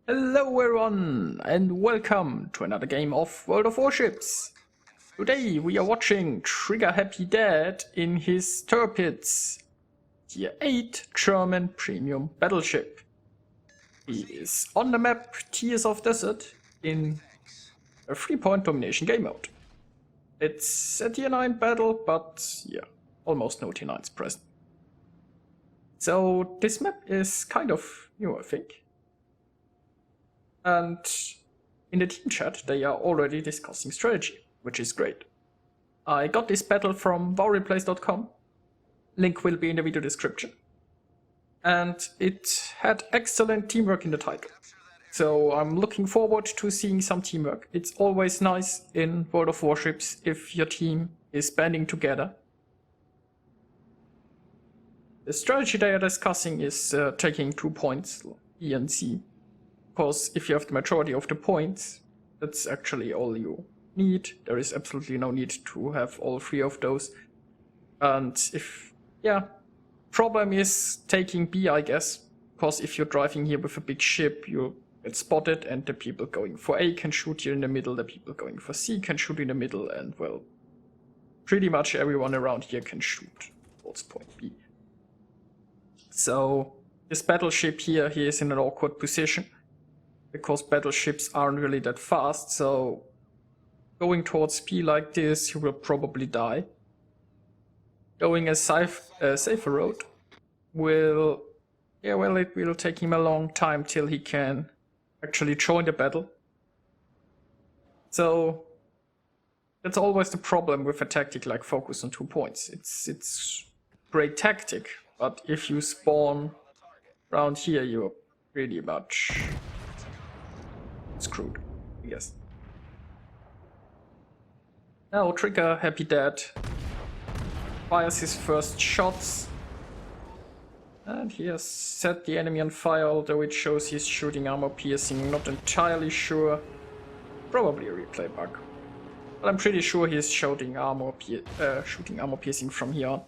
Hello everyone and welcome to another game of World of Warships. Today we are watching Trigger Happy Dad in his Torpedoes, Tier 8 German premium battleship. He is on the map Tears of Desert in a 3-point domination game mode. It's a Tier 9 battle, but yeah, almost no Tier 9s present. So this map is kind of new, I think. And in the team chat, they are already discussing strategy, which is great. I got this battle from Warships.com. Link will be in the video description. And it had excellent teamwork in the title. So I'm looking forward to seeing some teamwork. It's always nice in World of Warships if your team is banding together. The strategy they are discussing is taking 2 points, E and C. Because if you have the majority of the points, that's actually all you need. There is absolutely no need to have all 3 of those. And problem is taking B, I guess. Because if you're driving here with a big ship, you get spotted and the people going for A can shoot you in the middle, the people going for C can shoot in the middle, and well, pretty much everyone around here can shoot towards point B. So this battleship here, he is in an awkward position. Because battleships aren't really that fast, so going towards P like this, you will probably die. Going a safer road will, it will take him a long time till he can actually join the battle. So that's always the problem with a tactic like focus on 2 points. It's great tactic, but if you spawn around here, you're pretty much screwed, I guess. Now Trigger Happy Dad fires his first shots. And he has set the enemy on fire, although it shows he's shooting armor piercing. Not entirely sure. Probably a replay bug. But I'm pretty sure he's shooting armor piercing from here on.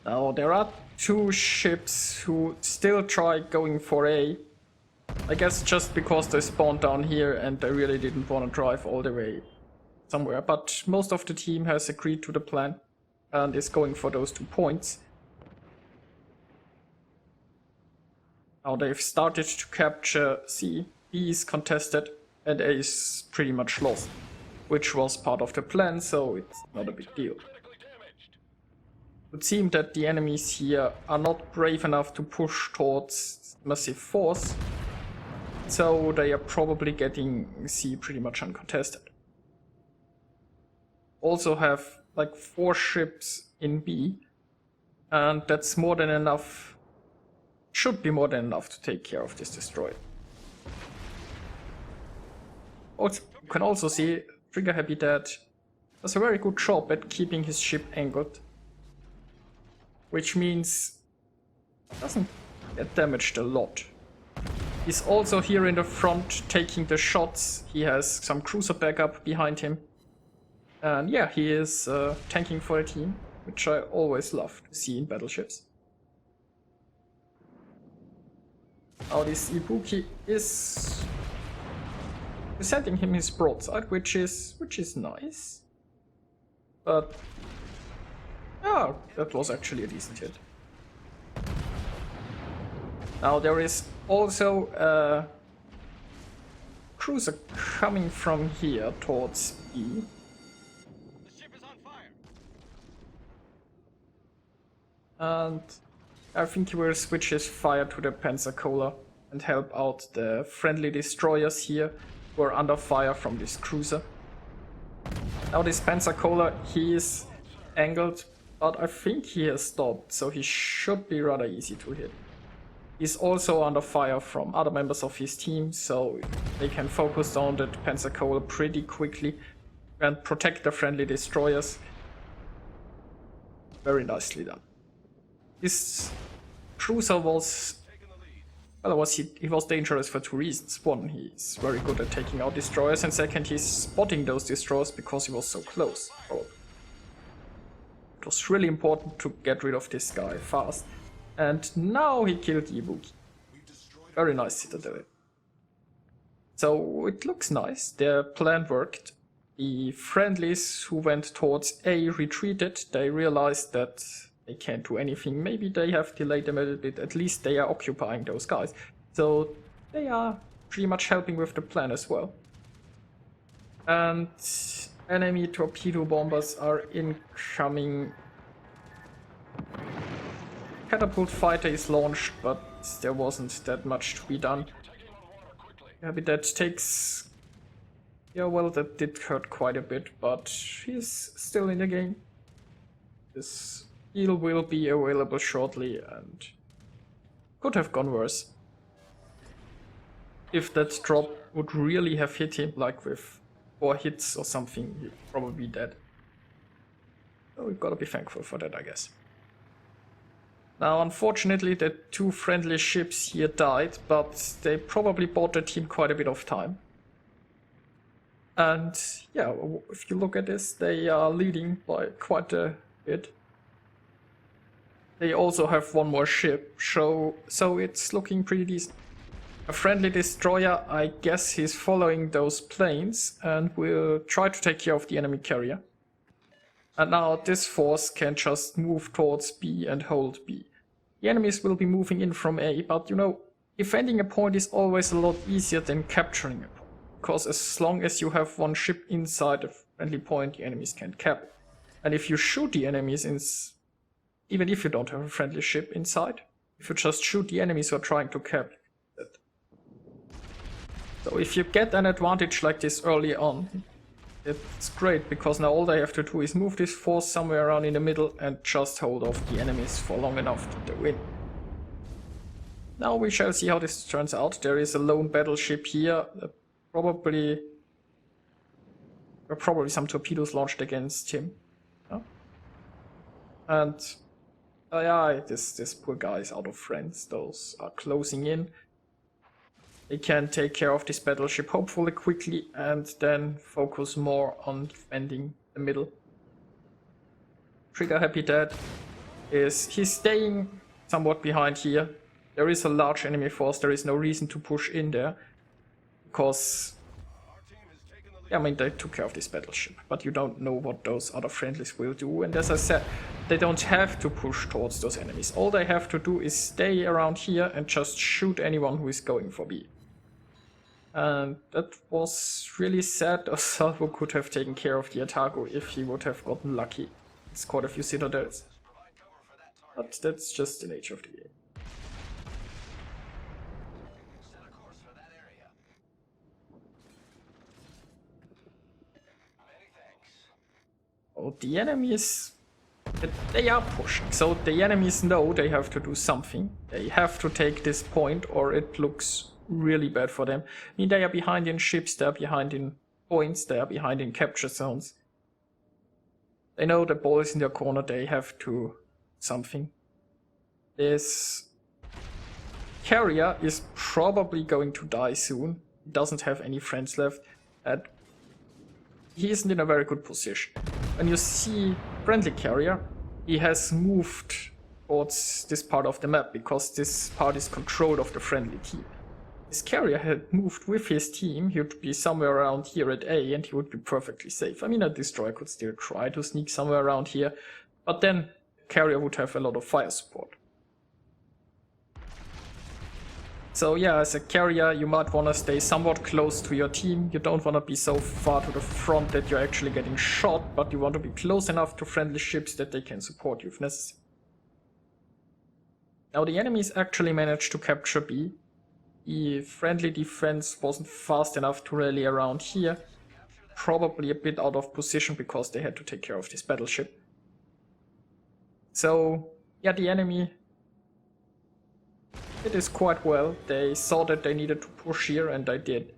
Now there are 2 ships who still try going for A. I guess just because they spawned down here and they really didn't want to drive all the way somewhere. But most of the team has agreed to the plan and is going for those 2 points. Now they've started to capture C. B is contested and A is pretty much lost. Which was part of the plan, so it's not a big deal. It would seem that the enemies here are not brave enough to push towards massive force, so they are probably getting C pretty much uncontested. Also have like 4 ships in B, and that's more than enough, should be more than enough to take care of this destroyer. Also, you can also see Trigger Happy Dad does a very good job at keeping his ship angled. Which means it doesn't get damaged a lot. He's also here in the front taking the shots. He has some cruiser backup behind him. And yeah, he is tanking for the team, which I always love to see in battleships. Now this Ibuki is sending him his broadside, which is nice. But oh, that was actually a decent hit. Now there is also a cruiser coming from here towards B. The ship is on fire. And I think he will switch his fire to the Pensacola and help out the friendly destroyers here who are under fire from this cruiser. Now this Pensacola, he is angled, but I think he has stopped, so he should be rather easy to hit. He's also under fire from other members of his team, so they can focus on the Pensacola pretty quickly and protect the friendly destroyers. Very nicely done. This cruiser was, well, he was dangerous for 2 reasons. One, he's very good at taking out destroyers, and second, he's spotting those destroyers because he was so close. It was really important to get rid of this guy fast. And now he killed Ibuki. Very nice citadel. So it looks nice. Their plan worked. The friendlies who went towards A retreated. They realized that they can't do anything. Maybe they have delayed them a little bit. At least they are occupying those guys. So they are pretty much helping with the plan as well. And enemy torpedo bombers are incoming. Catapult fighter is launched, but there wasn't that much to be done. Yeah, but that takes... Yeah, well, that did hurt quite a bit, but he's still in the game. This heal will be available shortly and could have gone worse. If that drop would really have hit him, like with 4 hits or something, he'd probably be dead. So we've got to be thankful for that, I guess. Now, unfortunately, the 2 friendly ships here died, but they probably bought the team quite a bit of time. And yeah, if you look at this, they are leading by quite a bit. They also have 1 more ship, so it's looking pretty decent. A friendly destroyer, I guess he's following those planes and will try to take care of the enemy carrier. And now this force can just move towards B and hold B. The enemies will be moving in from A, but you know, defending a point is always a lot easier than capturing a point. Because as long as you have 1 ship inside a friendly point, the enemies can't cap it. And if you shoot the enemies, even if you don't have a friendly ship inside, if you just shoot the enemies who are trying to cap it. So if you get an advantage like this early on, it's great, because now all they have to do is move this force somewhere around in the middle and just hold off the enemies for long enough to win. Now we shall see how this turns out. There is a lone battleship here. Probably some torpedoes launched against him. Yeah. And yeah, this poor guy is out of friends. Those are closing in. They can take care of this battleship hopefully quickly and then focus more on defending the middle. Trigger Happy Dad he's staying somewhat behind here. There is a large enemy force, there is no reason to push in there. Because, yeah, I mean, they took care of this battleship, but you don't know what those other friendlies will do. And as I said, they don't have to push towards those enemies. All they have to do is stay around here and just shoot anyone who is going for B. And that was really sad. Salvo could have taken care of the Atago if he would have gotten lucky. It's quite a few citadels. But that's just the nature of the game. Oh, the enemies, they are pushing. So the enemies know they have to do something. They have to take this point or it looks really bad for them. I mean, they are behind in ships, they are behind in points, they are behind in capture zones. They know the ball is in their corner, they have to do something. This carrier is probably going to die soon. He doesn't have any friends left. And he isn't in a very good position. When you see friendly carrier, he has moved towards this part of the map because this part is controlled of the friendly team. This carrier had moved with his team, he would be somewhere around here at A and he would be perfectly safe. I mean, a destroyer could still try to sneak somewhere around here, but then the carrier would have a lot of fire support. So yeah, as a carrier, you might want to stay somewhat close to your team. You don't want to be so far to the front that you're actually getting shot, but you want to be close enough to friendly ships that they can support you if necessary. Now the enemies actually managed to capture B. The friendly defense wasn't fast enough to rally around here. Probably a bit out of position because they had to take care of this battleship. So yeah, the enemy did this quite well. They saw that they needed to push here and they did.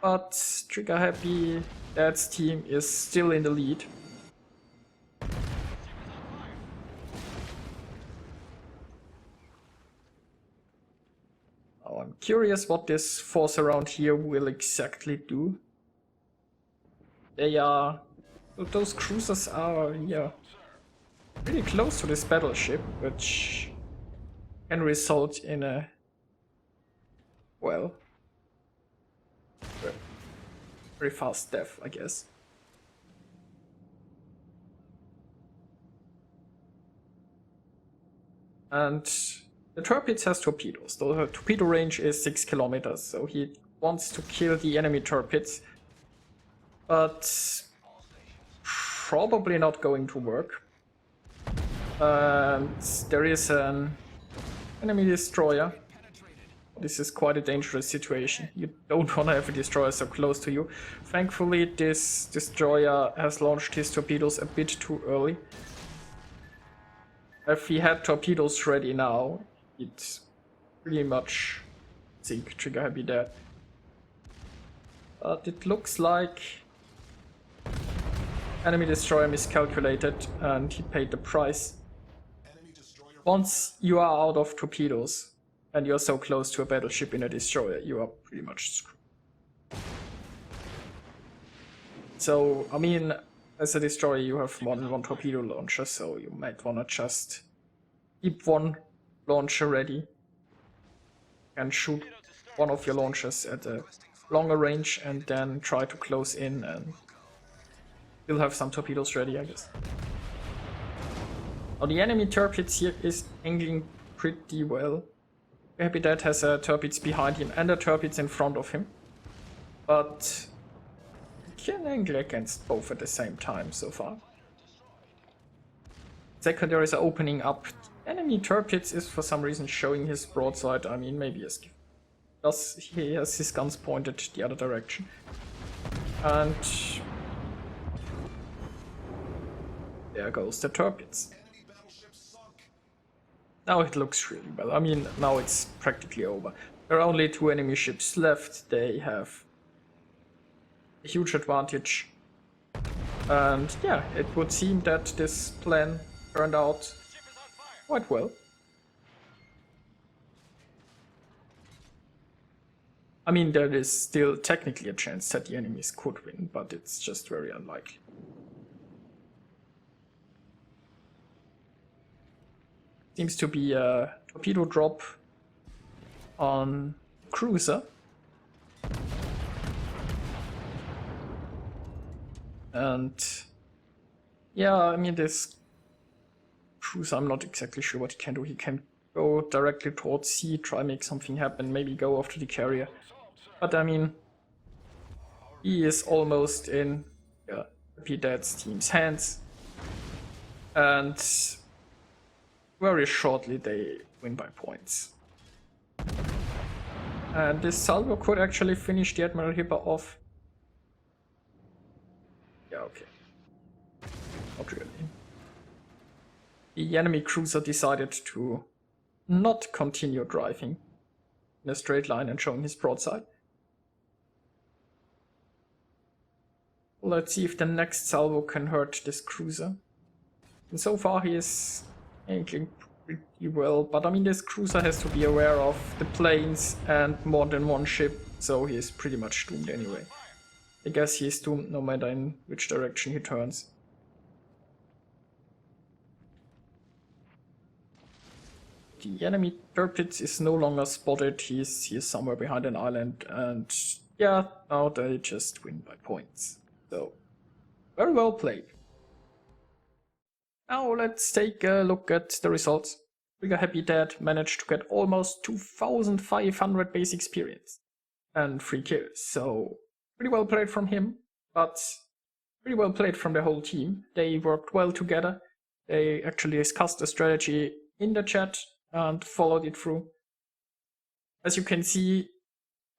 But Trigger Happy Dad's team is still in the lead. Now I'm curious what this force around here will exactly do. They are... Those cruisers are, yeah, really close to this battleship, which can result in a, well, very fast death, I guess. And the Torpedo has torpedoes. The torpedo range is 6 kilometers, so he wants to kill the enemy torpedoes. But probably not going to work. And there is an enemy destroyer. This is quite a dangerous situation. You don't want to have a destroyer so close to you. Thankfully, this destroyer has launched his torpedoes a bit too early. If he had torpedoes ready now, it's pretty much sink trigger happy dead. But it looks like enemy destroyer miscalculated and he paid the price. Once you are out of torpedoes and you're so close to a battleship in a destroyer, you are pretty much screwed. So, I mean, as a destroyer you have more than one torpedo launcher, so you might wanna just keep one launcher ready and shoot one of your launchers at a longer range and then try to close in and you'll have some torpedoes ready, I guess. Now the enemy torpedoes here is angling pretty well. Happy Dad has torpedoes behind him and a torpedoes in front of him. But he can angle against both at the same time so far. Secondaries are opening up. Enemy torpedoes is for some reason showing his broadside. I mean, maybe he has his guns pointed the other direction. And there goes the torpedoes. Now it looks really well. I mean, now it's practically over. There are only 2 enemy ships left. They have a huge advantage. And yeah, it would seem that this plan turned out quite well. I mean, there is still technically a chance that the enemies could win, but it's just very unlikely. Seems to be a torpedo drop on cruiser. And yeah, I mean, this cruiser, I'm not exactly sure what he can do. He can go directly towards sea, try make something happen, maybe go after the carrier. But I mean, he is almost in Happy Dad's team's hands. And very shortly they win by points. And this salvo could actually finish the Admiral Hipper off. Yeah, okay. Not really. The enemy cruiser decided to not continue driving in a straight line and showing his broadside. Let's see if the next salvo can hurt this cruiser. And so far he is angling pretty well, but I mean, this cruiser has to be aware of the planes and more than one ship, so he is pretty much doomed anyway. I guess he is doomed no matter in which direction he turns. The enemy torpedoes is no longer spotted, he is somewhere behind an island, and yeah, now they just win by points. So, very well played. Now let's take a look at the results. Trigger Happy Dad managed to get almost 2,500 base experience and 3 kills, so pretty well played from him, but pretty well played from the whole team. They worked well together, they actually discussed the strategy in the chat and followed it through. As you can see,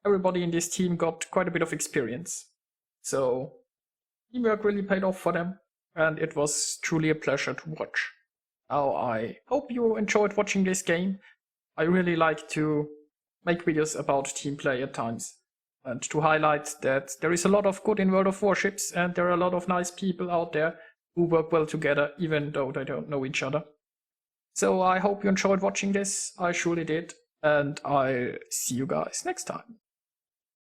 everybody in this team got quite a bit of experience, so teamwork really paid off for them. And it was truly a pleasure to watch. Now I hope you enjoyed watching this game. I really like to make videos about team play at times. And to highlight that there is a lot of good in World of Warships and there are a lot of nice people out there who work well together even though they don't know each other. So I hope you enjoyed watching this. I surely did. And I'll see you guys next time.